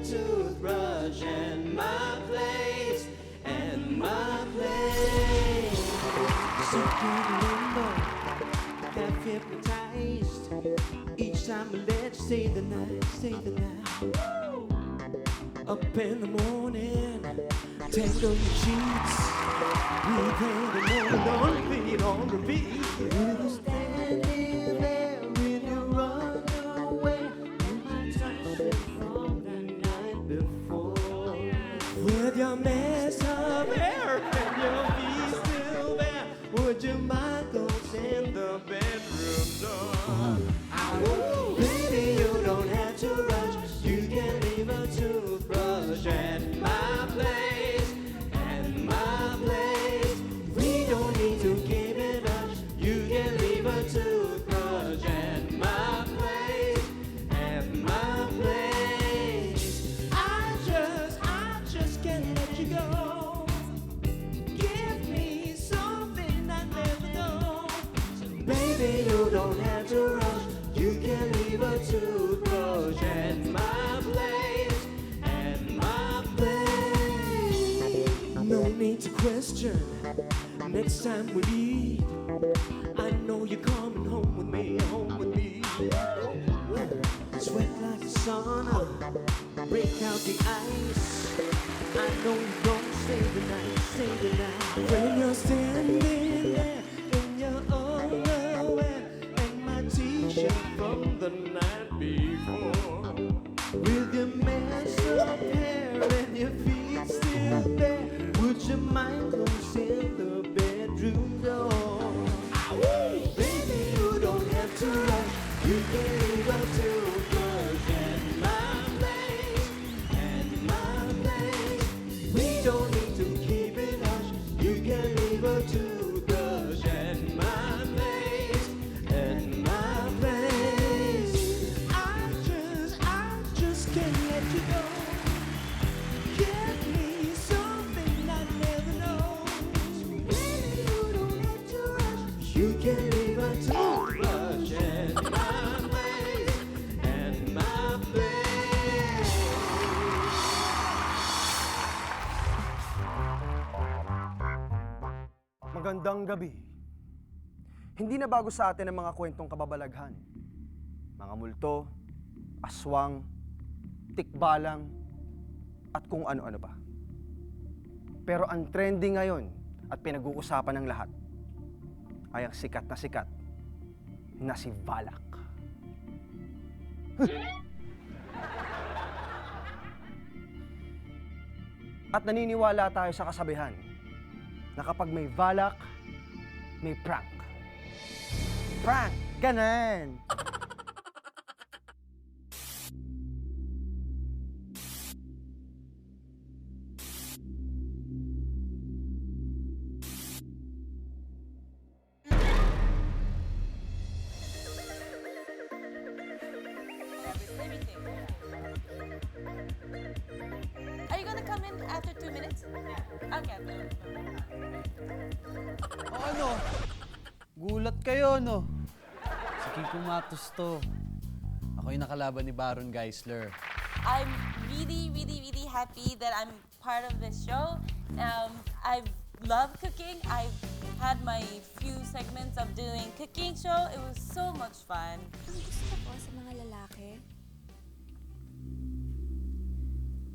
toothbrush and my place, and my place. Stuck in limbo, half hypnotized. Each time I let you stay the night, stay the night. Up in the morning, tangle your sheets. Breathe in the morning, on repeat. Standing there when you run away. You touched it from the night before. With your mess of hair and your feet still bare, would you mind closing the bedroom door? Oh, baby, you don't have to rush. You can leave a toothbrush at my place, and my place. We don't need to keep it up. You can leave a toothbrush at my place, at my place. I just can't let you go. Give me something I never know. So baby, you don't have to rush. You can leave a toothbrush at my place, at my place. No need to question. Next time we meet, I know you're coming home with me, home with me. Sweat like a sauna, break out the ice. I know you're gonna stay the night, stay the night. When you're standing there in your underwear and my t-shirt from the night before, with your messed up hair and your feet still bare, would you mind closing the bedroom door? Baby, you don't have to rush. You can leave a toothbrush at my place, at my place. We don't need to keep it hush. You can leave a toothbrush at my place, at my place. I just can't let you go. Give me something I never know. Baby, you don't have to rush. You can leave a toothbrush at my place, at my place. Magandang gabi. Hindi na bago sa atin ang mga kwentong kababalaghan. Mga multo, aswang, tikbalang, at kung ano-ano pa. Pero ang trending ngayon at pinag-uusapan ng lahat ay ang sikat na si Valak. At naniniwala tayo sa kasabihan na kapag may Valak, may prank. Prank! Ganon! Are you gonna come in after 2 minutes? Okay. O ano? Gulat kayo, no? Si Kiko Matos to. Ako yung nakalaban ni Baron Geisler. I'm really happy that I'm part of this show. I love cooking. I've had my few segments of doing cooking show. It was so much fun. Ang gusto ko sa mga lalaki.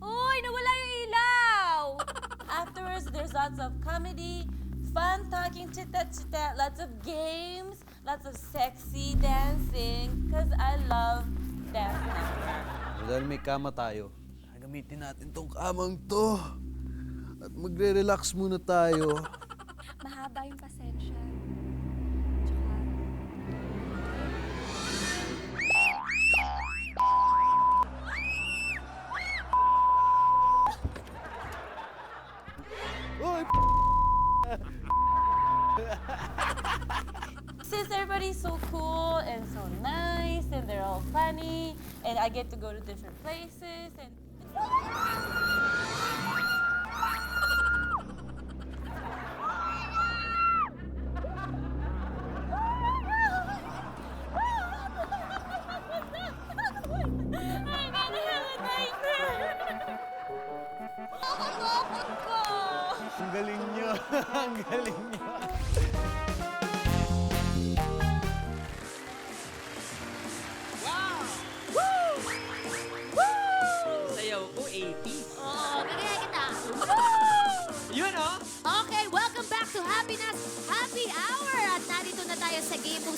Uy, nawala yung ilaw! Afterwards, there's lots of comedy, fun talking, chit-chat, lots of games, lots of sexy dancing, because I love dancing. Dahil may kama tayo, gamitin natin tong kamang to. At magre-relax muna tayo. Mahaba yung pasensya. Tsaka, Since everybody's so cool and so nice and they're all funny and I get to go to different places and I'm gonna have a nightmare.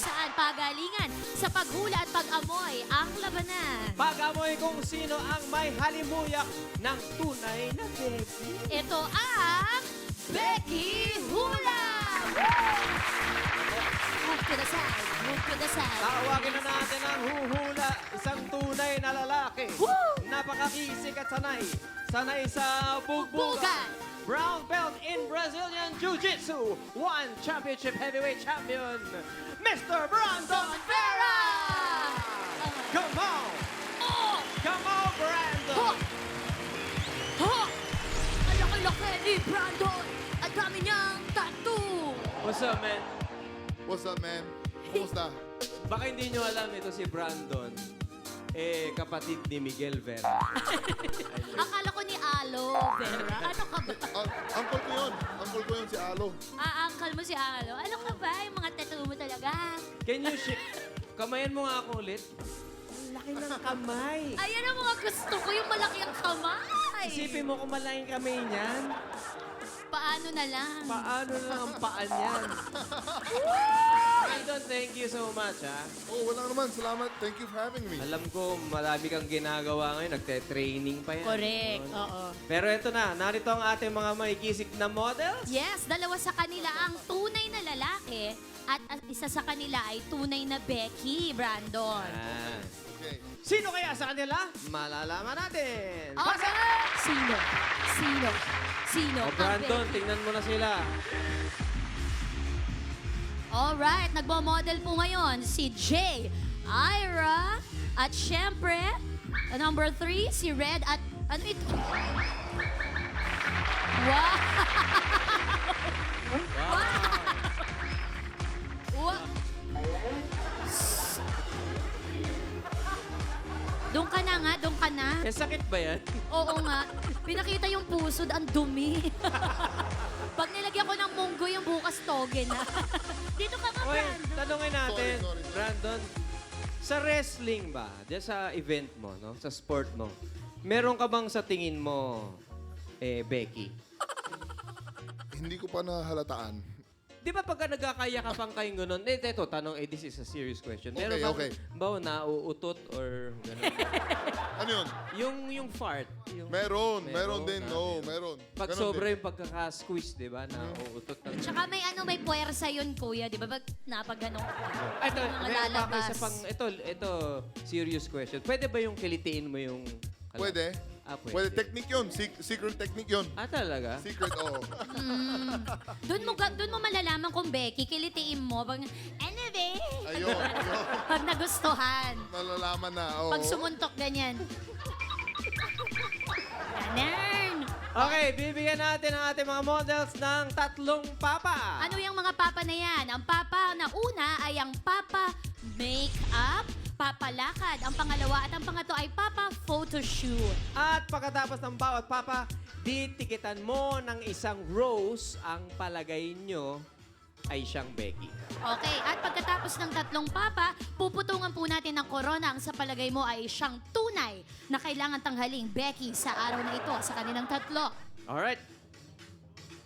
saan pagalingan sa paghula at pag-amoy ang labanan. Pag-amoy kung sino ang may halimuyak ng tunay na Becky. Ito ang Becky Hula! Move to the side, move to the side. Tawagin na natin ang huhula, isang tunay na lalaki. Napakakisik at sanay. Sanay sa bugbugan. Bugbugan. Brown belt in Brazilian Jiu-Jitsu. One championship heavyweight champion, Mr. Brandon Vera! Come on! Oh! Come on, Brandon! Ho! Ho! Ang laki-laki ni Brandon! At dami niyang tattoo! What's up, man? What's up, man? Kumusta? Baka hindi nyo alam, ito si Brandon. Kapatid ni Miguel Vera. Akala ko ni Alo, Vera. Ano ka ba? Uncle ko yun. Uncle ko yun si Alo. Uncle mo si Alo. Ano ka ba? Yung mga tattoo mo talaga. Can you kamayan mo nga ako ulit? Ang laki ng kamay. Ayan ang mga gusto ko, yung malaki ang kamay. Isipin mo kung malaking kamay niyan. Paano na lang? Paano lang ang paan niyan? Brandon, thank you so much, ha? Oh, wala naman. Salamat. Thank you for having me. Alam ko, marami kang ginagawa ngayon. Nagte-training pa yan. Correct, oo. Pero ito na, narito ang ating mga makikisik na models. Yes, dalawa sa kanila ang tunay na lalaki at isa sa kanila ay tunay na Becky, Brandon. Ah. Okay. Sino kaya sa kanila? Malalaman natin. Okay. Sino? Sino? Sino? O ang Brandon, Becky? tingnan mo na sila. Alright, nagmo-model po ngayon si Jay, Ira, at syempre, number 3, si Red at ano ito? Wow! Wow! Doon ka na nga, doon ka na. Eh, sakit ba yan? Oo nga. Pinakita yung pusod, ang dumi. Pag nilagyan ko ng munggo, yung bukas toge na. Dito ka nga, Oy, Brandon. tanungin natin, Sorry. Brandon, sa wrestling ba, diyan sa event mo, no, sa sport mo, meron ka bang sa tingin mo, Becky? Hindi ko pa nahalataan. Di ba pagka nagkakayakapang kayong gano'n, ito, tanong, this is a serious question. Meron Okay, bang, okay. ba, nauutot or gano'n? Ano yun? yung fart. Yung, Meron din. No, meron. Pag Ganon sobra din. yung pagkaka-squeeze, di ba, nauutot ng... Tsaka may may puwersa yun, kuya. Di ba? Pag napagano. Ay, ito, mga meron pa ako lalabas. isa pang, ito, serious question. Pwede ba yung kilitiin mo yung... Pwede. Ah, pwede. Pwede. Technique yun. Secret technique yun. Ah, talaga? Secret, oo. Doon mo malalaman kung Becky, kilitiin mo. Pag, anyway, Ayun. pag nagustuhan. Malalaman na. Oo. Pag sumuntok, ganyan. Ganun. Okay, bibigyan natin ang ating mga models ng 3 papa. Ano yung mga papa na yan? Ang papa na una ay ang papa makeup, papa lakad. Ang pangalawa at ang pangatlo ay papa photoshoot. At pagkatapos ng bawat papa, titikitan mo ng isang rose ang palagay nyo ay siyang Becky. Okay, at pagkatapos ng 3 papa, puputungan po natin ng corona ang sa palagay mo ay siyang tunay na kailangan tanghaling Becky sa araw na ito sa kanilang 3. Alright.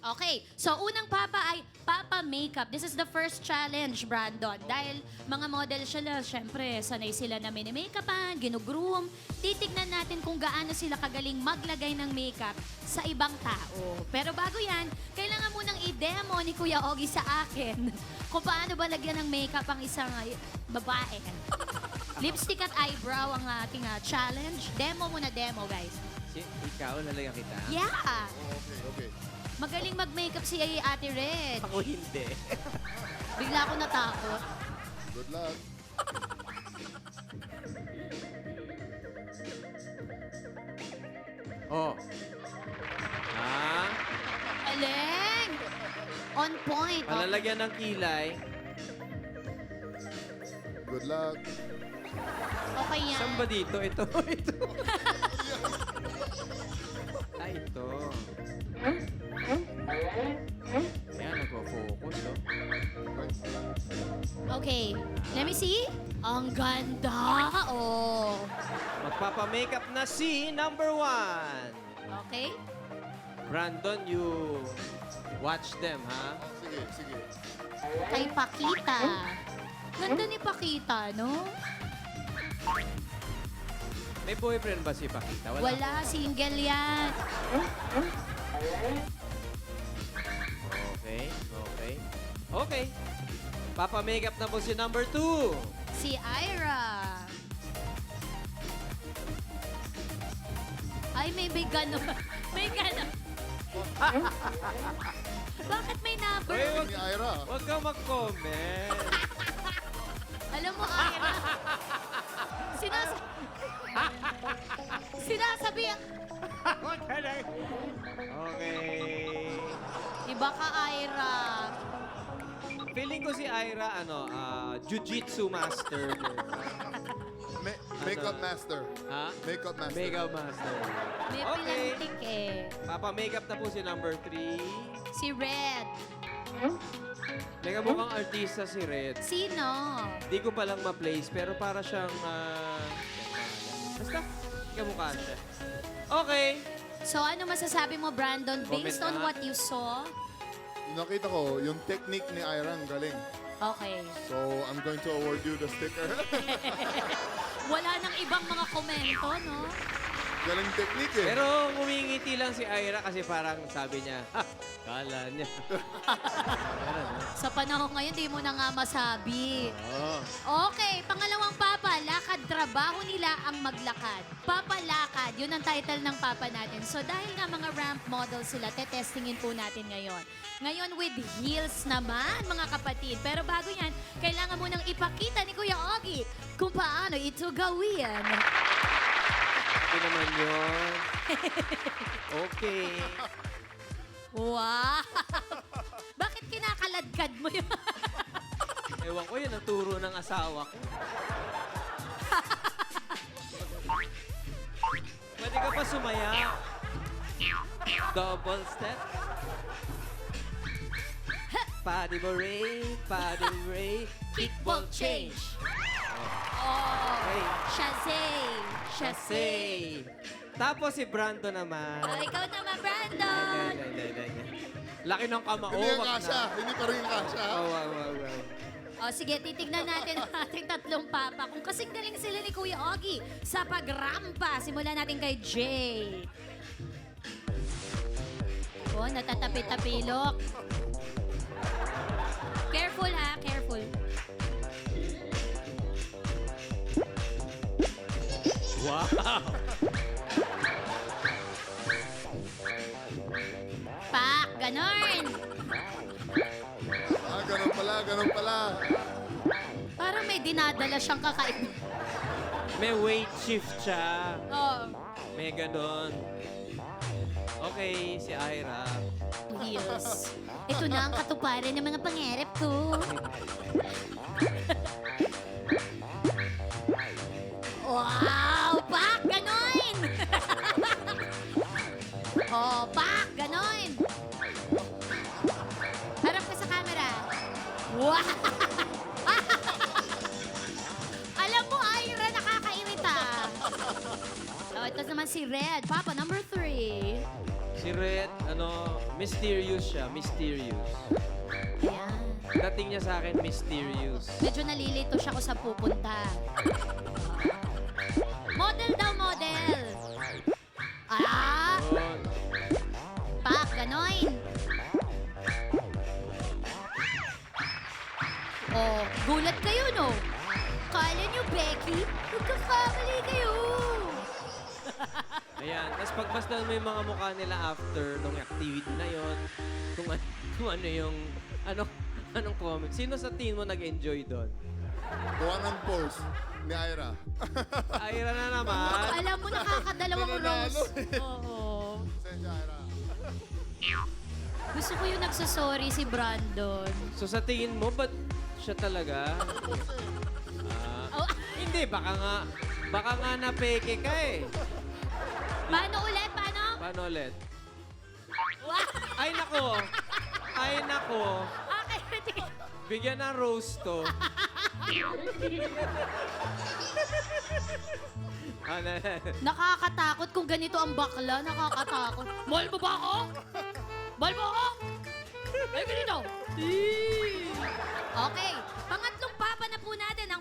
Okay, so unang papa ay papa makeup. This is the first challenge, Brandon. Dahil mga model sila, syempre, sanay sila na mini-makeupan, ginugroom. Titignan natin kung gaano sila kagaling maglagay ng makeup sa ibang tao. Pero bago yan, kailangan munang i-demo ni Kuya Ogie sa akin kung paano ba lagyan ng makeup ang isang babae. Lipstick at eyebrow ang ating challenge. Demo muna, demo, guys. Ikaw, lalagyan kita. Yeah! Okay, okay. Magaling mag-makeup si Ate Red. Ako hindi. Bigla ako natakot. Good luck. Oh. Ah, Aleng! On point. Oh. palalagyan ng kilay. Good luck. Okay yan. Saan ba dito? Ito, ito. Ah, ito. Ayan, nagpo-focus, oh. Okay. Let me see. Ang ganda. Oh. Magpapa-makeup na si number 1. Okay. Brandon, you watch them, ha? Sige, sige. Kay Pakita. Ganda Pakita, no? May boyfriend ba si Pakita? Wala, single yan. Okay, okay. Okay. Papa-makeup na po si number 2. Si Ira. Ay, may gano'n. May gano'n. Bakit may number? Ni Ira. Huwag kang mag-comment. Alam mo, Ira. Sinasabi ang... Okay. Iba ka, Ira. Feeling ko si Ira, jiu-jitsu master. Makeup master. Ha? Makeup master. Makeup master. May Okay. pilantik eh. Papa-makeup na po si number 3. Si Red. May mukhang artista si Red. Sino? Di ko palang ma-place, pero para siyang... basta, kamukha siya. Okay. So ano masasabi mo, Brandon, based Comment on na. what you saw? Nakita ko, yung technique ni Ira ang galing. Okay. So, I'm going to award you the sticker. Wala nang ibang mga komento, no? Galing technique eh. Pero ngumingiti lang si Ira kasi parang sabi niya, ha, kala niya. Sa panahon ngayon, di mo na nga masabi. Ah. Okay, pangalawang papa, lakad trabaho nila ang maglakad. Papa lakad, yun ang title ng papa natin. So dahil nga mga ramp model sila, tetestingin po natin ngayon. Ngayon with heels naman, mga kapatid. Pero bago yan, kailangan mo nang ipakita ni Kuya Ogie kung paano ito gawin. Ito naman yun. Okay. Wow! Bakit kinakaladkad mo yun? Ewan ko yun, ang turo ng asawa ko. Pwede ka pa sumaya. Double step. Paddy Ray, Kickball change. Oh, Okay. Shazay! Say. Tapos si Brando naman. Oh, ikaw naman, Brandon! Laki ng kamao. Hindi yung wag kasha. na. Hindi pa rin kasha. Oh, wow. O sige, titignan natin ang ating tatlong papa. Kung kasing galing sila ni Kuya Ogie sa pagrampa. Simulan natin kay Jay. Oh, natatapit-tapilok. Careful ha, careful. Wow. Pak, ganon. Ah, ganun pala. Parang may dinadala siyang kakaiba. May weight shift siya. Oh, May ganon. Okay, si Ira. heels. Ito na ang katuparan ng mga pangarap ko. Wow! Pak! Ganon! Oh, pak! Ganon! Harap ka sa camera. Wow! Alam mo, Ira, nakakairita. Oh, ito naman si Red. Papa, number 3. Si Red, mysterious siya. Mysterious. Ayan. Dating niya sa akin, mysterious. Medyo nalilito siya kung saan pupunta. Model daw, model. Ah! Yun. Pak, ganoin. Oh, gulat kayo, no? Kala nyo, Becky? Magkakamali kayo. Ayan. Tapos pagmasdan mo yung mga mukha nila after nung activity na yon, kung ano yung, anong comment. Sino sa team mo nag-enjoy doon? Kuha ng pose ni Ira. Ira na naman. Alam mo, nakakadalawang Pinanalo rose. eh. Oo. Sensya, Ira. Gusto ko yung nagsasorry si Brandon. So sa tingin mo, ba't siya talaga? Oh, Hindi, baka nga napeke ka eh. paano ulit? Paano? Paano ulit? Wow! Ay nako. Okay, Bigyan ng rose to. nakakatakot kung ganito ang bakla. Nakakatakot. Mahal mo ba ako? Mahal mo ako? Ay, ganito. Okay, pangatlong papa na po natin ang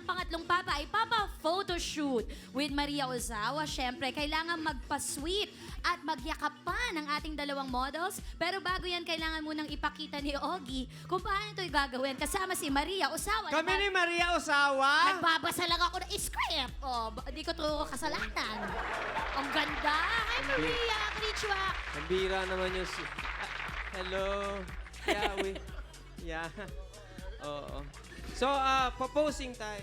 photo shoot with Maria Ozawa. Siyempre, kailangan magpa-sweet at magyakapan ng ating dalawang models. Pero bago yan, kailangan munang ipakita ni Ogie kung paano ito gagawin. Kasama si Maria Ozawa. Kami ni Maria Ozawa. Nagbabasa lang ako ng script. Oh, hindi ko ito kasalanan. Ang ganda. Hi, Maria. Konnichiwa. Ang bira naman yung... hello. Yeah, yeah. Oo. So, proposing tayo.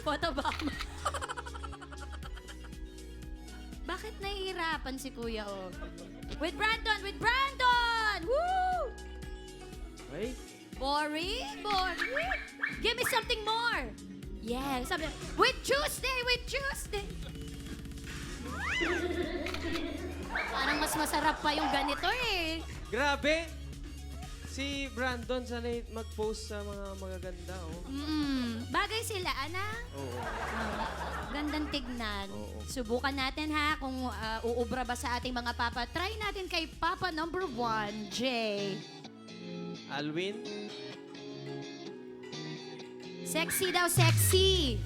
Photobomb. Bakit nahihirapan si Kuya O? With Brandon! With Brandon! Woo! Wait. Boring? Boring? Give me something more! Yeah, something. With Tuesday! With Tuesday! Parang mas masarap pa yung ganito eh. Grabe. Si Brandon sanay mag-post sa mga magaganda, oh. Bagay sila, ana? Oo. Gandang tignan. Oo. Subukan natin ha kung uubra ba sa ating mga papa. Try natin kay Papa number 1, Jay. Alwin? Sexy daw, sexy.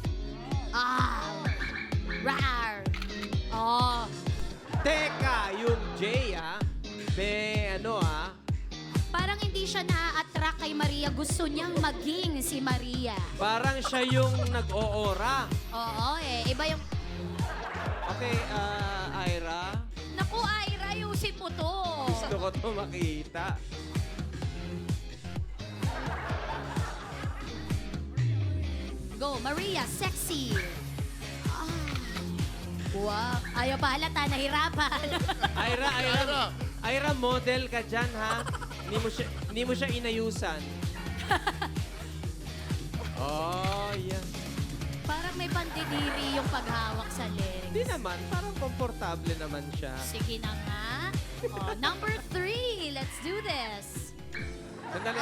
Rar. Oh. Teka, yung Jay, Parang hindi siya na-attract kay Maria. Gusto niyang maging si Maria. parang siya yung nag-oora. Oo eh. Iba yung... Okay, Ira. Naku, Ira, ayusin mo to. Gusto ko to makita. Go, Maria, sexy. Wow. Ayaw pa halata, nahirapan. Ira, model ka dyan, ha? Hindi mo siya inayusan. Oh, yeah. Parang may pandidiri yung paghawak sa Hindi legs. naman, parang komportable naman siya. Sige na nga. Oh, number 3, let's do this. Sandali.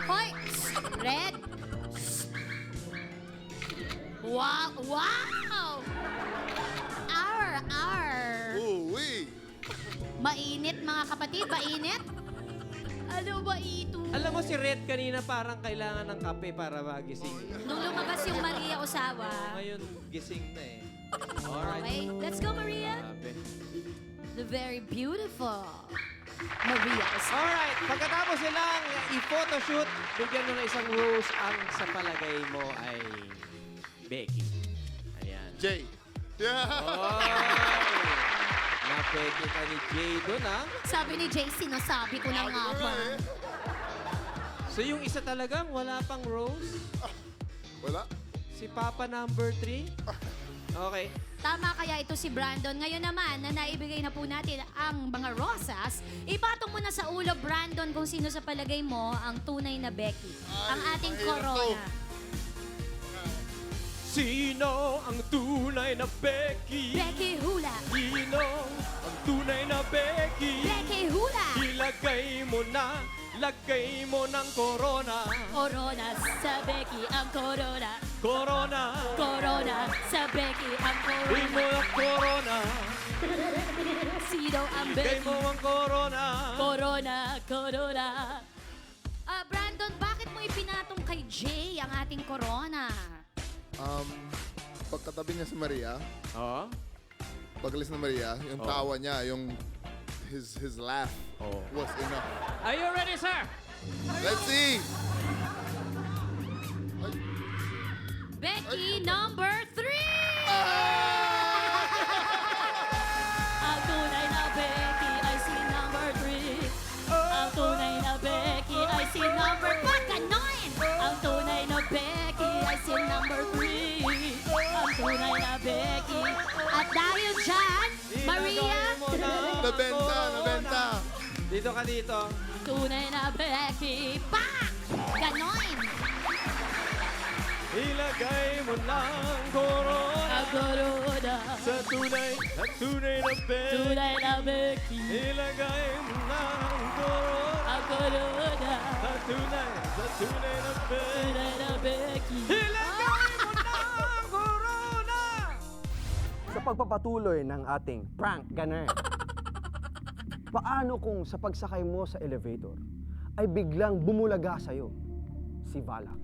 Hoy! Red! Wow! Wow! Uwi! Mainit mga kapatid, mainit? Ano ba ito? Alam mo si Red kanina parang kailangan ng kape para magising. Nung lumabas yung Maria Ozawa. Ngayon, gising na eh. Alright. Okay, let's go Maria. Grabe. The very beautiful Maria Ozawa. Alright, pagkatapos nilang i-photoshoot, bigyan mo na isang rose ang sa palagay mo ay Becky. Ayan. Jay. Yeah! Oh! Napeke ka ni Jay doon, ha? Sabi ni Jay, sinasabi ko na nga ba? So yung isa talagang wala pang rose? Wala? Si Papa number 3? Okay. Tama kaya ito si Brandon. Ngayon naman, na naibigay na po natin ang mga rosas, ipatong mo na sa ulo, Brandon, kung sino sa palagay mo ang tunay na Becky. Ang ating mahirap corona. Sino ang tunay na Becky? Becky Hula! Sino ang tunay na Becky? Becky Hula! Lagay mo ng corona. Corona sa Becky ang corona. Corona. Corona sa Becky ang Bigay mo corona. ang corona. Sino ang Bigay Becky? mo ang corona. Corona, corona. Brandon, bakit mo ipinatong kay Jay ang ating corona? Pagkatabi niya si Maria, Oh? pagalis na Maria, yung tawa niya, yung his laugh was enough. Are you ready, sir? Let's see! Becky number 3! Ang tunay na Becky ay si number 3. Ang tunay na Becky ay si number 4. Ganon! Ang tunay na Becky ay si number 3. Ang tunay na Becky. At dahil dyan, Maria, Nabenta! Dito ka dito. tunay na Becky. Pa! Ganon! Ilagay mo ng corona Ang corona. sa tunay na Becky. Tunay na Becky. Ilagay mo ng corona Ang corona. sa tunay na Becky. Tunay na Becky. Ilagay mo ng corona! Sa pagpapatuloy ng ating prank gunner, paano kung sa pagsakay mo sa elevator ay biglang bumulaga sa'yo si Valak.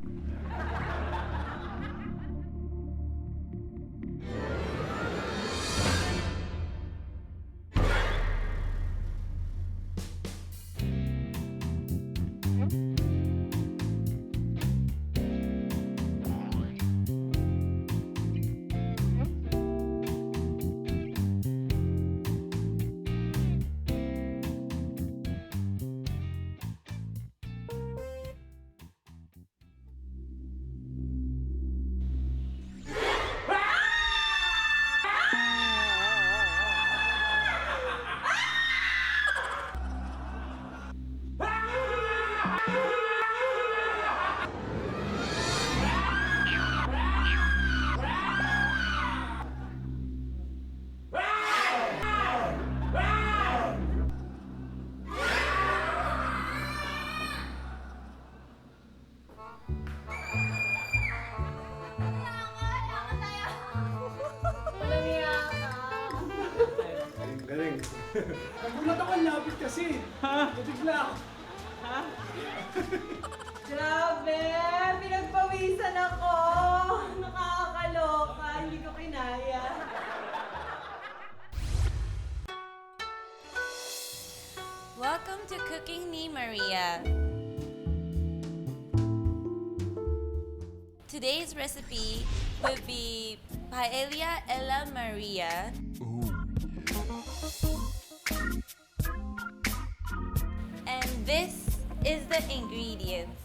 Nagulat ako, ang lapit kasi. Nabigla ako. Grabe! Pinagpawisan ako! Nakakaloka! Hindi ko kinaya. Welcome to Cooking ni Maria. Today's recipe will be paella alla Maria. And this is the ingredients.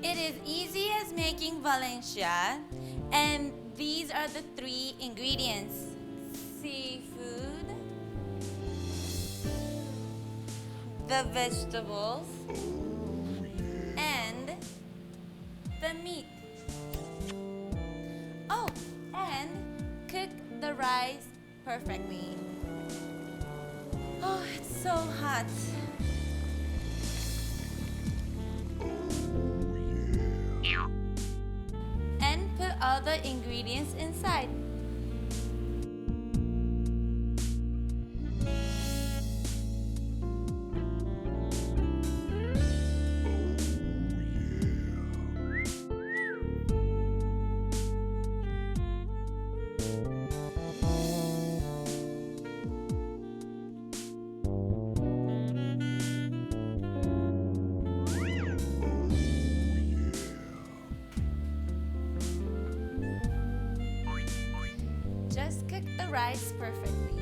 It is easy as making Valencia, and these are the 3 ingredients: seafood, the vegetables, and the meat. Oh, and cook the rice perfectly. Oh, it's so hot. And put all the ingredients inside. Just cook the rice perfectly.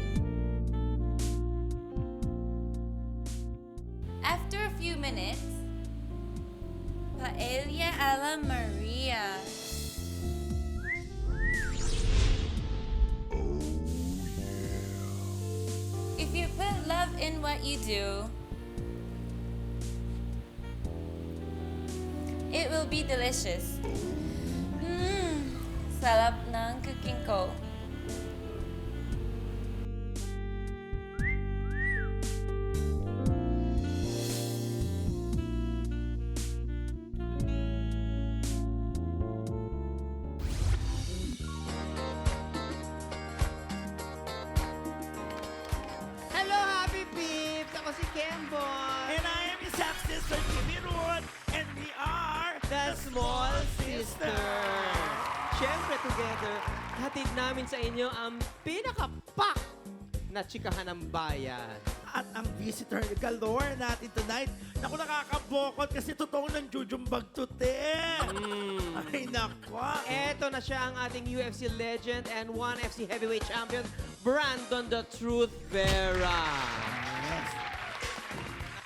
After a few minutes, paella alla Maria. If you put love in what you do, it will be delicious. Sarap ng cooking ko. Hello, Happy Peeps! Ako si Kemboy! And I am your stepsister, Jimmy Roon, and we are The Small Sister! Siyempre, together, hatid namin sa inyo ang pinaka-pack na chikahan ng bayan. At ang visitor galore natin tonight. Naku, nakakabokot kasi totoong nanjujumbag to, te. Ay, naku. Eto na siya ang ating UFC legend and 1FC heavyweight champion, Brandon the Truth Vera.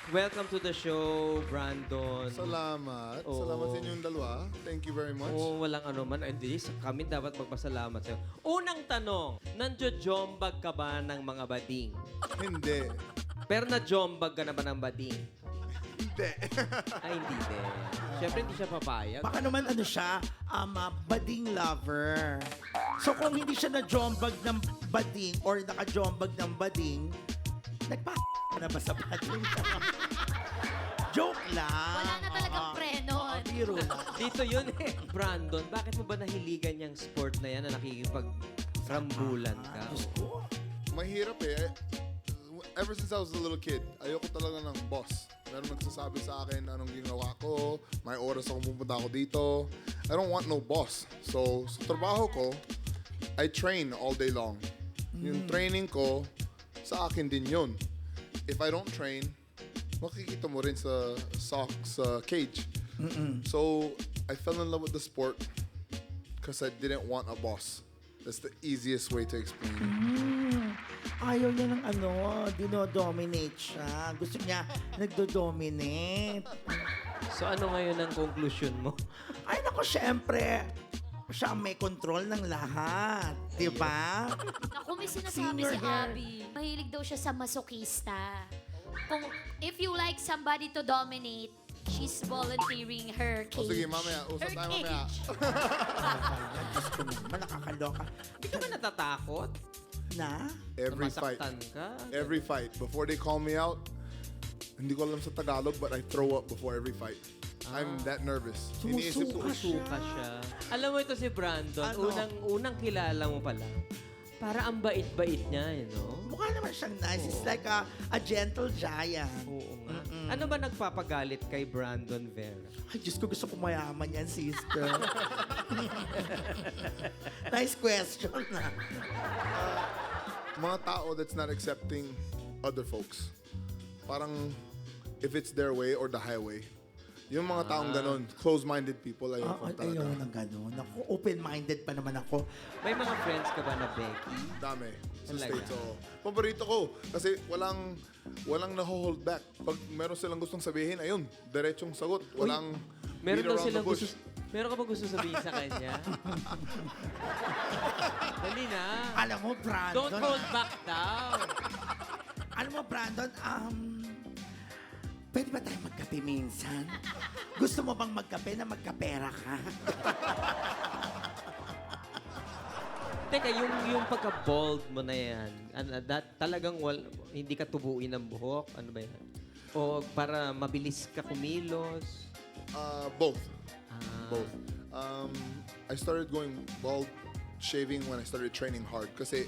Welcome to the show, Brandon. Salamat. Oo. Salamat sa inyong dalawa. Thank you very much. Oo, walang ano man. Hindi, kami dapat magpasalamat sa'yo. Unang tanong, nanjo-jombag ka ba ng mga bading? Hindi. Pero na-jombag ka na ba ng bading? Hindi. Ay, hindi din. Siyempre, hindi siya papayag. Baka naman ano siya, bading lover. So kung hindi siya na-jombag ng bading or naka-jombag ng bading, nagpa na ba sa bading? Joke lang. Wala na talagang prenon. Biro lang. Dito yun eh. Brandon, bakit mo ba nahiligan yung sport na yan na nakikipag-rambulan ka? Diyos ko. Mahirap eh. Ever since I was a little kid, ayoko talaga ng boss. Meron nagsasabi sa akin anong ginawa ko, may oras ako pupunta ako dito. I don't want no boss. So, sa trabaho ko, I train all day long. Yung training ko, sa akin din yun. If I don't train, makikita mo rin sa cage. So, I fell in love with the sport because I didn't want a boss. That's the easiest way to explain it. Ayaw niya ng dino-dominate siya. Gusto niya nagdo-dominate. So ano ngayon ang conclusion mo? Ay, naku, syempre, siya ang may control ng lahat. Di ba? Naku, may sinasabi Senior si hair. Abby. Mahilig daw siya sa masokista. Kung if you like somebody to dominate, she's volunteering her O cage. sige, mamaya. Usap Her tayo mamaya. cage. Diyos ko naman, nakakaloka. Hindi ka ba natatakot? Na? Every fight. Masaktan ka? Every fight. Before they call me out, hindi ko alam sa Tagalog, but I throw up before every fight. I'm that nervous. Iniisip ko, Suka siya. Alam mo ito si Brandon, Ano? unang kilala mo pa lang. Para ang bait-bait niya, you know? Mukha naman siyang nice. It's like a gentle giant. Oo nga. Ano ba nagpapagalit kay Brandon Vera? Ay, Diyos ko, gusto ko mayaman yan, sister. Nice question na. mga tao that's not accepting other folks. Parang, if it's their way or the highway. Yung mga taong ganon, close-minded people, ayoko talaga. Ayaw ng gano'n. Ako, open-minded pa naman ako. May mga friends ka ba na Becky? Dami. Sa Talaga? States, oo. Paborito ko. Kasi walang naho-hold back. Pag meron silang gustong sabihin, ayun, diretsong sagot. Walang Meron beat daw around the silang bush. Meron ka ba gusto sabihin sa kanya? Dali na. Alam mo, Brandon. Don't hold back daw. Alam mo, Brandon, pwede ba tayo magkape minsan? Gusto mo bang magkape na magkapera ka? Teka, yung pagka-bald mo na yan, talagang hindi ka tubuin ng buhok? Ano ba yan? O para mabilis ka kumilos? Both. Both. I started going bald shaving when I started training hard. Kasi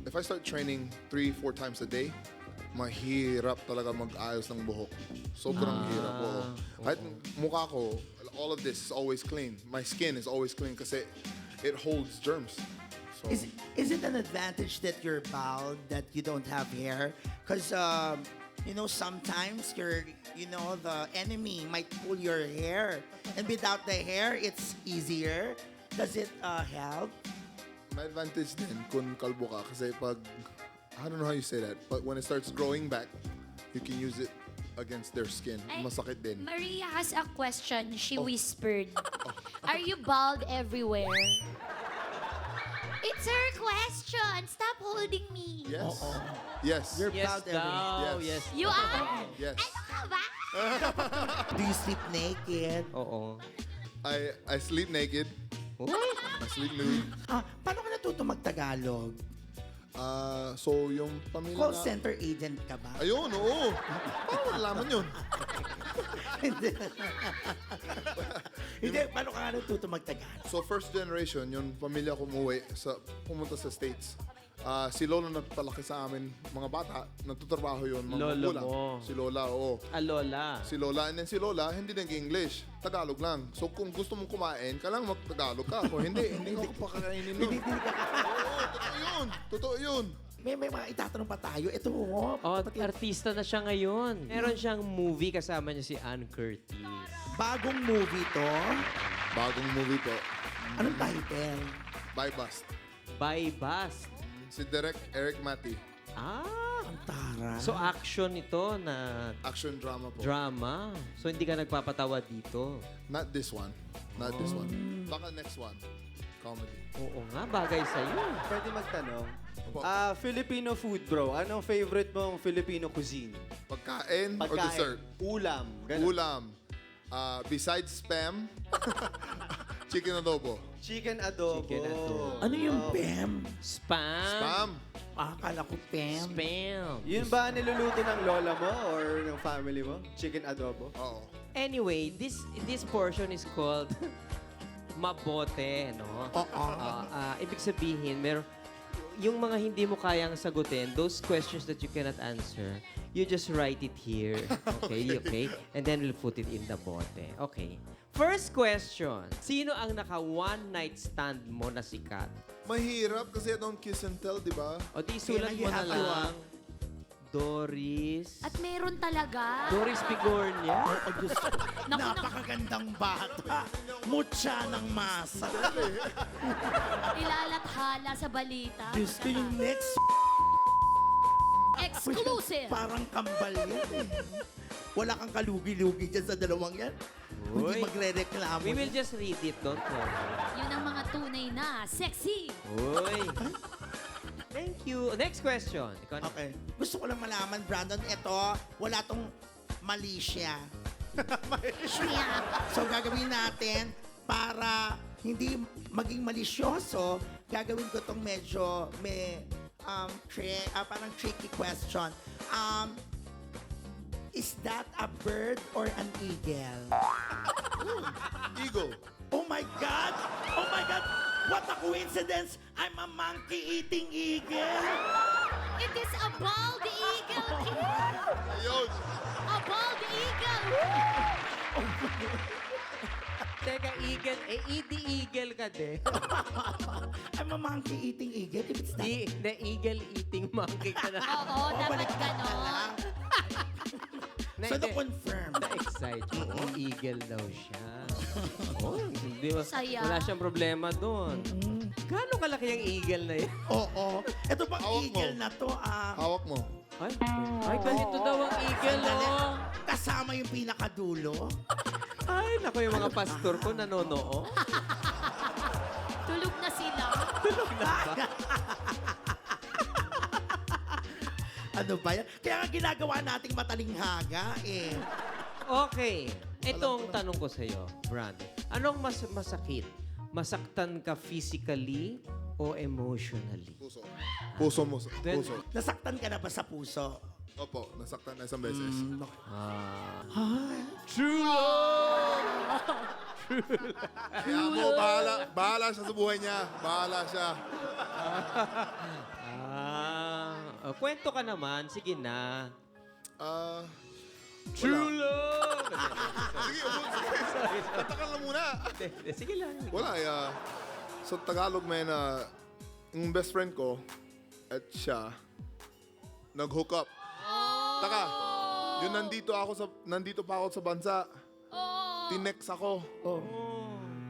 if I start training 3-4 times a day, mahirap talaga mag-ayos ng buhok. Sobrang hirap. Oo. Kahit mukha ko, all of this is always clean. My skin is always clean kasi it holds germs. So, Is it an advantage that you're bald, that you don't have hair? Because, sometimes the enemy might pull your hair. And without the hair, it's easier. Does it help? may advantage din kung kalbo ka kasi pag, I don't know how you say that, but when it starts growing back, you can use it against their skin. Ay, Masakit din. Maria has a question. She whispered. Are you bald everywhere? It's her question. Stop holding me. Yes. Yes. You're Yes bald daw. Yes. Yes. You are? Yes. Ano ka ba? Do you sleep naked? Oo. I sleep naked. Uy! I sleep nude. Paano ka natuto mag-Tagalog? So yung pamilya Call na- center agent ka ba? Ayun, oo. Paano nalaman yun? Hindi. Hindi, paano ka natuto mag-Tagalog? So first generation, yung pamilya ko pumunta sa States. Si Lola nagpalaki sa amin, mga bata, nagtutrabaho yun, mga Lolo magulang. mo. Si Lola, oo. Lola. Si Lola, and then si Lola, hindi nag-English. Tagalog lang. So kung gusto mong kumain, kailangan mag-Tagalog ka. Kung hindi ko pakakainin nun. Oo, totoo yun. Totoo yun. May mga itatanong pa tayo. Ito, Artista na siya ngayon. Meron siyang movie kasama niya si Ann Curtis. bagong movie to. Bagong movie po. Anong title? By Bust. By Bust. Si Eric Mati. Ang tara. So action ito na Action drama po. drama. So hindi ka nagpapatawa dito. Not this one. Not this one. Baka next one. Comedy. Oo nga, bagay sa'yo. Pwede magtanong. Opo. Filipino food, bro. Anong favorite mong Filipino cuisine? Pagkain, or dessert? Ulam. Ganun. Ulam. Besides spam, chicken adobo. Chicken adobo. Chicken adobo. Ano yung PEM? Spam. Spam. Akala ko PEM. Spam. Yun ba niluluto ng lola mo or ng family mo? Chicken adobo? Oo. Anyway, this portion is called mabote, no? Oo. Ibig sabihin, yung mga hindi mo kayang sagutin, those questions that you cannot answer, you just write it here. Okay? And then we'll put it in the bote. Okay. First question. Sino ang naka one night stand mo na sikat? Mahirap kasi I don't kiss and tell, di ba? O di sulat mo na lang. Doris. At meron talaga. Doris Bigornia. Oh, Diyos ko. Napakagandang bata. Mutya ng masa. Ilalathala sa balita. Diyos ko yung next Exclusive. parang kambal yan eh. Wala kang kalugi-lugi dyan sa dalawang yan. Hindi Uy. magre-reklamo. We will just read it, don't worry. Yun ang mga tunay na sexy. Uy. Thank you. Next question. Ikaw na. Okay. Gusto ko lang malaman, Brandon, ito, wala tong mali siya. So, gagawin natin para hindi maging malisyoso, gagawin ko tong medyo may parang tricky question. Is that a bird or an eagle? Eagle. Oh my God! Oh my God! What a coincidence! I'm a monkey-eating eagle! It is a bald eagle. Ayun. A bald eagle. Teka, eagle. Eagle ka din. I'm a monkey-eating eagle. If it's not... The eagle-eating monkey ka na. Oo, dapat ganon. So, na-confirm. Na-excite. Oo, eagle daw siya. Oh, hindi ba? Saya. Wala siyang problema doon. Gaano kalaki ang eagle na yan? Oo. Ito bang Hawak mo. eagle na to? Hawak mo. Ay, ganito daw ang eagle, Sandali. oh. Kasama yung pinakadulo. Ay, naku, yung mga pastor ko nanonoo. Tulog na sila. Ano ba yan? Kaya nga ginagawa nating matalinghaga eh. Okay. Itong tanong ko sa'yo, Brand. Anong mas masakit? Masaktan ka physically o emotionally? Puso. Puso mo. Then- Puso. Nasaktan ka na ba sa puso? Opo, nasaktan na isang beses. True love! Kaya mo, bahala siya sa buhay niya. Bahala siya. Kwento ka naman. Sige na. True love! Sige, tatakal na muna. Sige lang. Wala, sa Tagalog, man, yung best friend ko at siya, nag-hook up. Taka, yun nandito pa ako sa bansa. Tinext ako.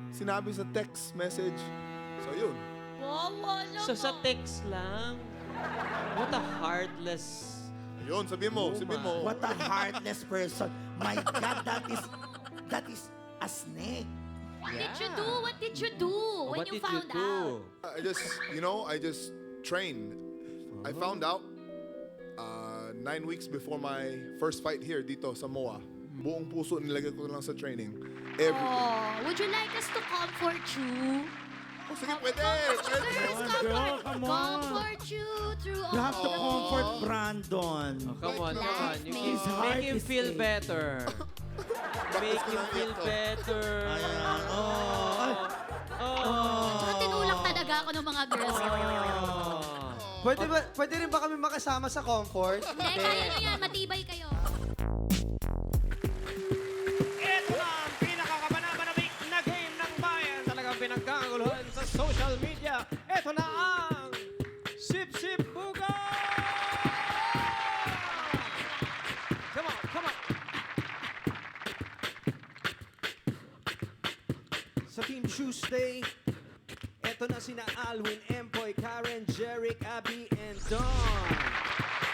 Sinabi sa text message. So, yun. Wawa naman. So sa text lang? What a heartless... Yun, sabihin mo. What a heartless person. My God, that is a snake. What did you do? What did you do when What you did found do? out? I just trained. I found out 9 weeks before my first fight here dito sa MOA. Buong puso nilagay ko lang sa training. Everything. Oh, would you like us to comfort you? Oh, sige, pwede. Comfort you through all You have to the comfort pain. Brandon. Come on. Life You may- His heart make him is feel ache. better. Make him feel better. Ayan. Oh. Ay. Pero tinulak talaga ako ng mga girls. Pwede rin ba kami makasama sa comfort? Hindi, kaya nyo yan. Matibay kayo. Ito na ang pinakakabanabanabi na game ng bayan. Talagang pinagkakaguluhan sa social media. Ito na ang Sip Sip Buga! Come on. Sa Team Tuesday, eto na sina Alwin, Empoy, Karen, Jeric, Abby, and Dawn.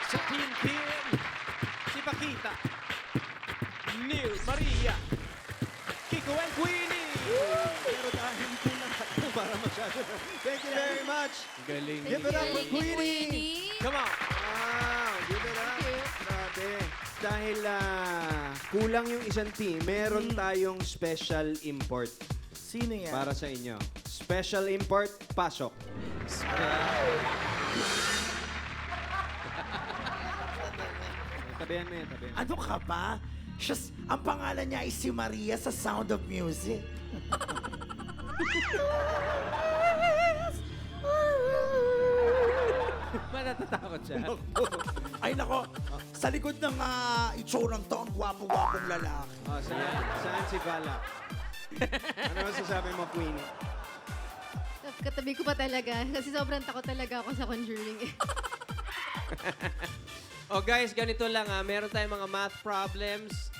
Sa Team Kim, si Pakita, Neil, Maria, Kiko, and Queenie. Pero dahil hindi na para masyado. Thank you very much. Galing. Give it up for Galing ni Queenie. Come on. Wow, give it up. Grabe. Dahil kulang yung isang team, meron tayong special import Sino yan? para sa inyo. Special import, pasok. Tabihan mo yan, tabihan. Ano ka ba? Ang pangalan niya ay si Maria sa Sound of Music. Natatakot siya. Ay nako, sa likod ng itsurang to, ang gwapo-gwapong lalaki. Oh, saan si Balak? Ano masasabi mo, Queenie? Katabi ko pa talaga kasi sobrang takot talaga ako sa Conjuring. Oh guys, ganito lang meron tayong mga math problems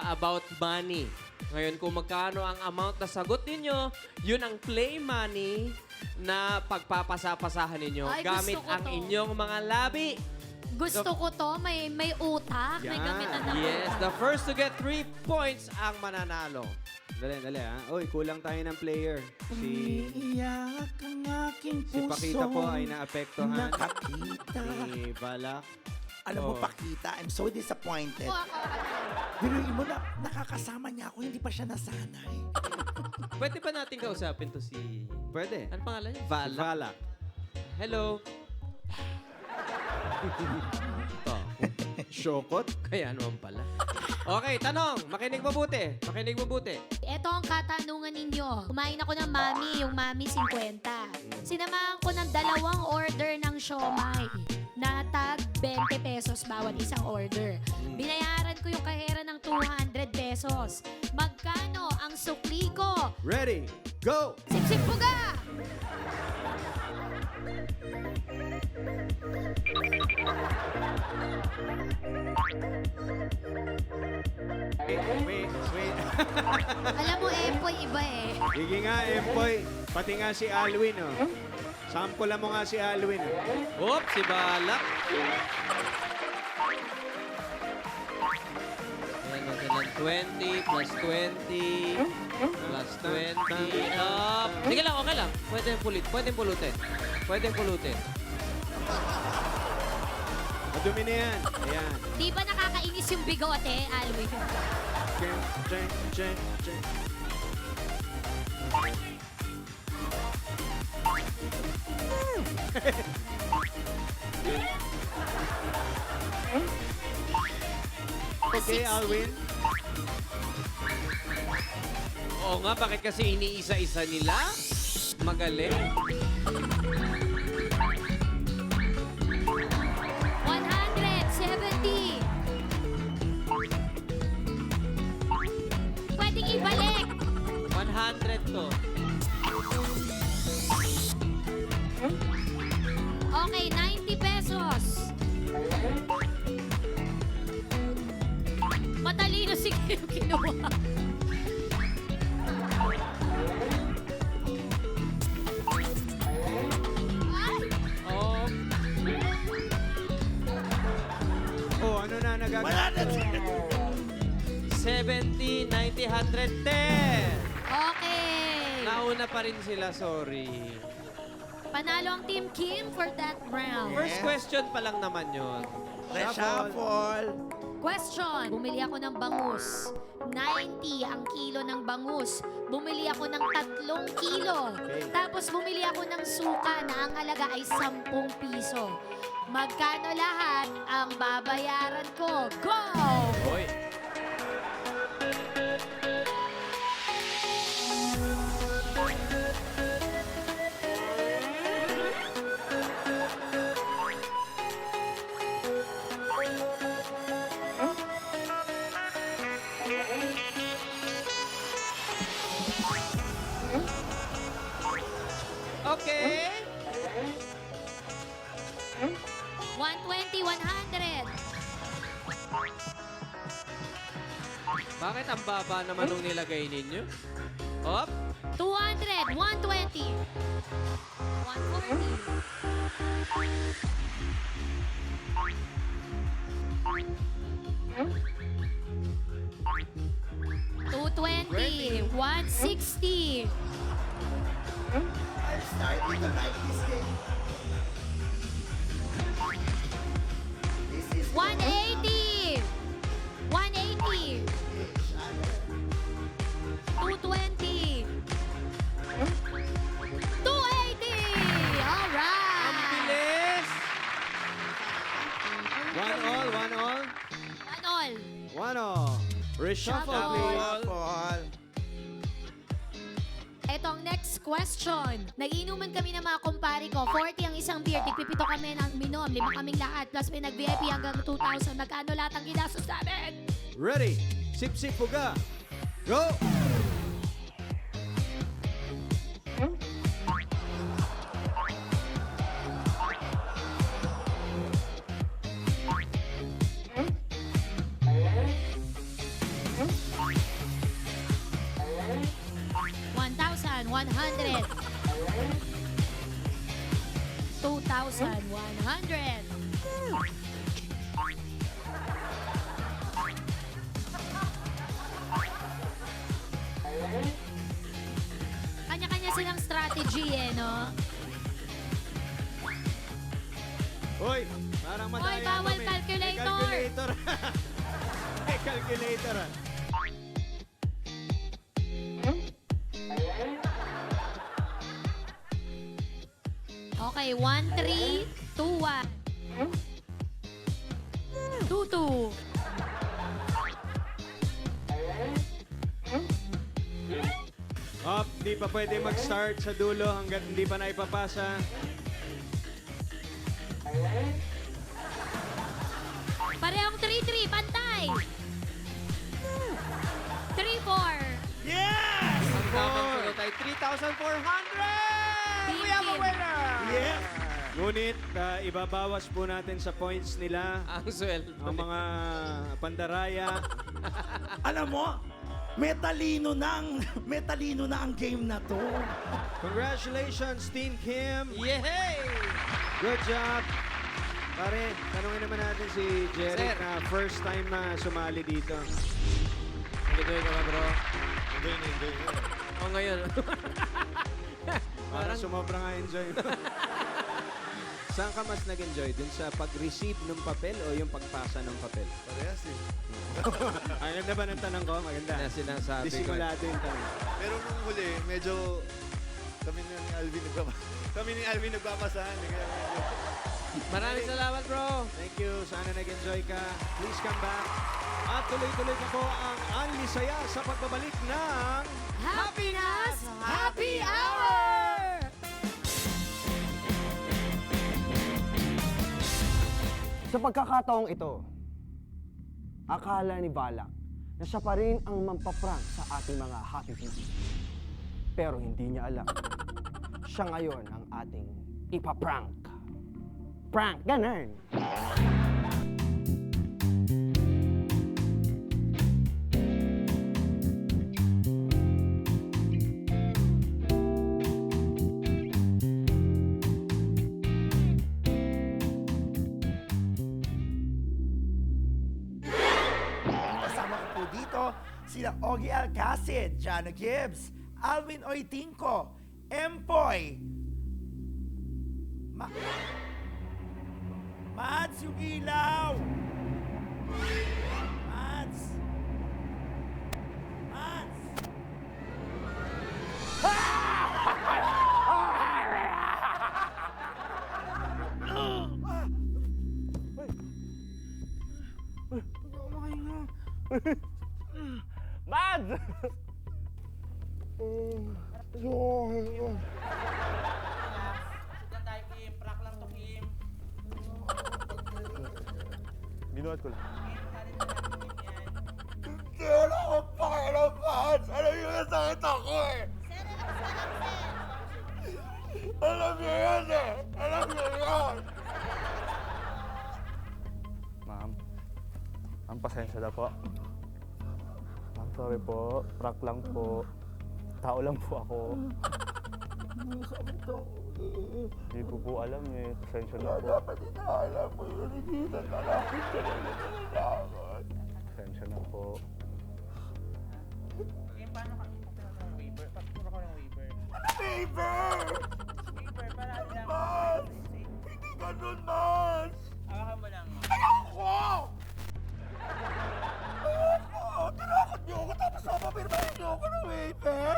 about money. Ngayon, kung magkano ang amount na sagot ninyo, yun ang play money na pagpapasa-pasahan ninyo Ay, gamit gusto ko ang to. inyong mga labi. Gusto ko to. May utak. May gamitan ng Yes, utak. the first to get 3 points ang mananalo. Dali ha. Uy, kulang tayo ng player. Iiyak ang aking Si puso. Pakita po ay naapektuhan Nakakita. ni Balak. Alam mo, Oh. Pakita, I'm so disappointed. Oh, ako. Biruin mo na, nakakasama niya ako, hindi pa siya nasanay. Pwede ba natin kausapin to si... Pwede. Ano pangalan niya? Si Balak. Hello. Ito. Shokot. Kaya naman pala. Okay, tanong. Makinig mabuti. Makinig mabuti. Ito ang katanungan ninyo. Kumain ako ng mami, yung mami 50. Sinamahan ko ng 2 order ng siomay na tag 20 pesos bawat isang order. Binayaran ko yung kahera ng 200 pesos. Magkano ang sukli ko? Ready, go! Sipsip buga! Wait. Alam mo, Empoy, iba eh. Sige nga, Empoy. Pati nga si Alwin, oh. Sample mo nga si Alwin, oh. Oops, si Balak. Ayan, magandang 20 plus 20 plus 20 up. Sige lang, okay lang. Pwede pulutin. Madumi na yan. Ayan. Di ba nakakainis yung bigote, Alwin? Check. Okay, Alwin. Oo nga, bakit kasi iniisa-isa nila? Magaling. 170. Pwedeng ibalik. 100 to. Okay, 90 pesos. Matalino si Kim kinuha. Ay! Oh, Oh, ano na nagagawa? Wala na. 70, 90, 110. Okay. Nauna pa rin sila, sorry. Panalo ang Team Kim for that round. First question pa lang naman yun. Reshuffle. Question. Bumili ako ng bangus. 90 ang kilo ng bangus. Bumili ako ng 3 kilo. Tapos bumili ako ng suka na ang halaga ay 10 piso. Magkano lahat ang babayaran ko? Go! Hoy. Okay. 120, 100. Bakit ang baba naman nung nilagay ninyo? Hop. 200, 120. 140. $220, 160. I'm starting to like this game. This is 180. 180. 220. 280. All right. Ang bilis. One all. One all. One all. Reshuffle, Shuffle. please. Reshuffle. Ito ang next Next question. Nag-inuman kami ng mga kumpare ko. 40 ang isang beer. Tigpipito kami ng minom. 5 kaming lahat. Plus may nag-VIP hanggang 2,000. Magkano lahat ang ginastos namin? Ready? Sip-sip puga. Go! $1,100. $2,100. Kanya-kanya silang strategy no? Hoy, parang Hoy, madaya bawal kami. calculator. May calculator. May calculator. Okay, 1, 3, 2, 1. 2, 2. Up, di pa pwede mag-start sa dulo hanggat hindi pa naipapasa. Parehong 3-3, pantay. 3-4. Yes! Ang tamang sagot ay 3,400! We have a winner! Yes! Ngunit, ibabawas po natin sa points nila Ang sweldo. ang mga pandaraya. Alam mo, metalino na ang game na to. Congratulations, Team Kim. Yay! Good job. Pare, tanungin naman natin si Jeric Sir. na first time na sumali dito. Enjoy ka ba, bro? Enjoy na. O ngayon. Parang sumobra nga enjoy. Saan ka mas nag-enjoy? Dun sa pag-receive ng papel o yung pagpasa ng papel? Parehas eh. Ang ganda ba ng tanong ko? Maganda. Na sinasabi ko. Disimulado yung tanong. Pero nung huli, medyo kami ni Alvin nagpapasahan. Kaya medyo... Maraming salamat, bro. Thank you. Sana nag-enjoy ka. Please come back. At tuloy-tuloy na po ang Anli Saya sa pagbabalik ng... Happiness Happy Hour! Sa pagkakataong ito, akala ni Balak na siya pa rin ang mampaprank sa ating mga Happy People. Pero hindi niya alam, siya ngayon ang ating ipaprank. Prank, ganun! Kasama ko po dito sila Ogie Alcacid, Jano Gibbs, Alvin Oitinco, Empoy, Mads yung ilaw! Mads! Mads! Mads! Binuhat ko lang. Wala akong pakialam, Mads! Alam niyo na sakit ako eh! Alam niyo yan eh! Alam niyo yan! Ma'am, ang pasensya na po. Ma'am, sorry po. Prank lang po. Tao lang po ako. Hindi ko po alam eh. Pasensya na po. Dapat inaalam mo yun. Hindi na kalapit ka na nalalaman. Pasensya na po. Waiver! Mads! Hindi ganun, Mads! Hawakan mo lang. Ayoko! Ayoko! Tinakot niyo ako tapos papapirmahin niyo ako ng waiver?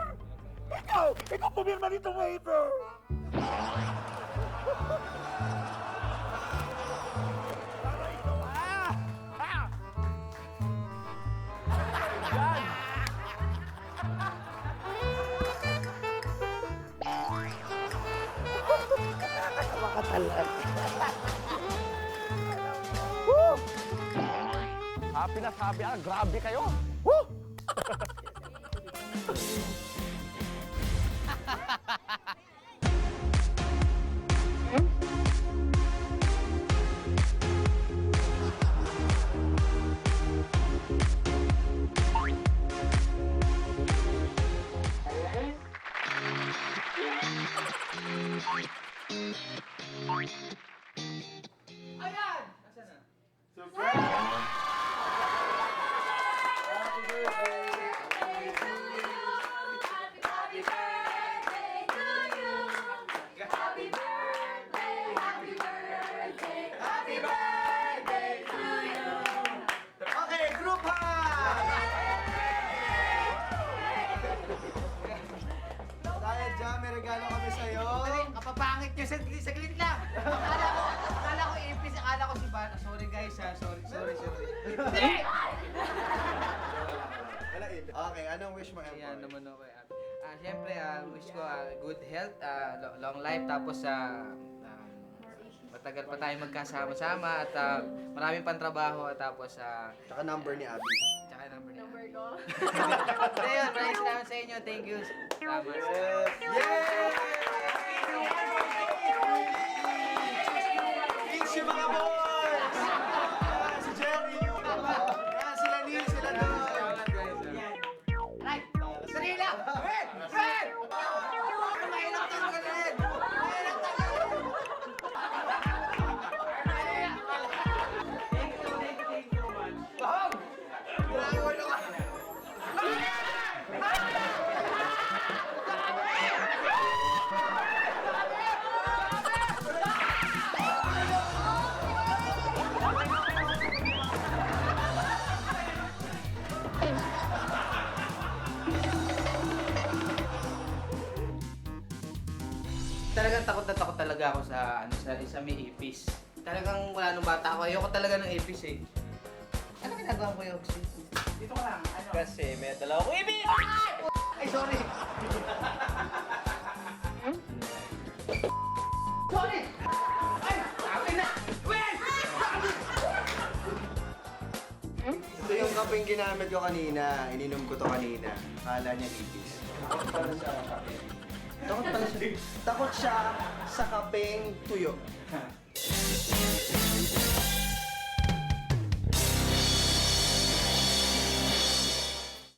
Ikaw! Ikaw pumirma nito waiver! Para ikaw, ah! Ah! Happy na sabi, grabe kayo. Woo! Okay, group hug! Dahil dyan, may regalo kami sa'yo. Kapapangit nyo, saglit lang. Akala ko ipis, akala ko si Bata. Sorry guys ha, sorry. Okay, anong wish mo, Empoy? Ayan naman ako. Siyempre, wish ko good health, long life, tapos matagal pa tayo magkasama-sama at maraming pantrabaho at tapos Tsaka number ni Abby. tsaka number niya. Number ko. Ayun, maraming salamat sa inyo. Thank you. Salamat. Peace yung mga boys! Si Jerry! Sila Neil, sila Don! Right! Sarila! Wait! Wait! Mahirap tanggalin! Mahirap tanggalin! Thank you so much. Bahog! Ginagawa ka! Talagang takot na takot talaga ako sa may ipis. Talagang wala nung bata ako. Ayoko talaga ng ipis eh. Ano ginagawa ko yung dito ka lang. Ano? Kasi may dala akong ibig! Ay, sorry! Sorry! Ay! Sabi na! Wait! Ito yung kapeng ginamit ko kanina. Ininom ko to kanina. Kala niya ipis. Takot pala siya sa kape. Takot siya sa kapeng tuyo.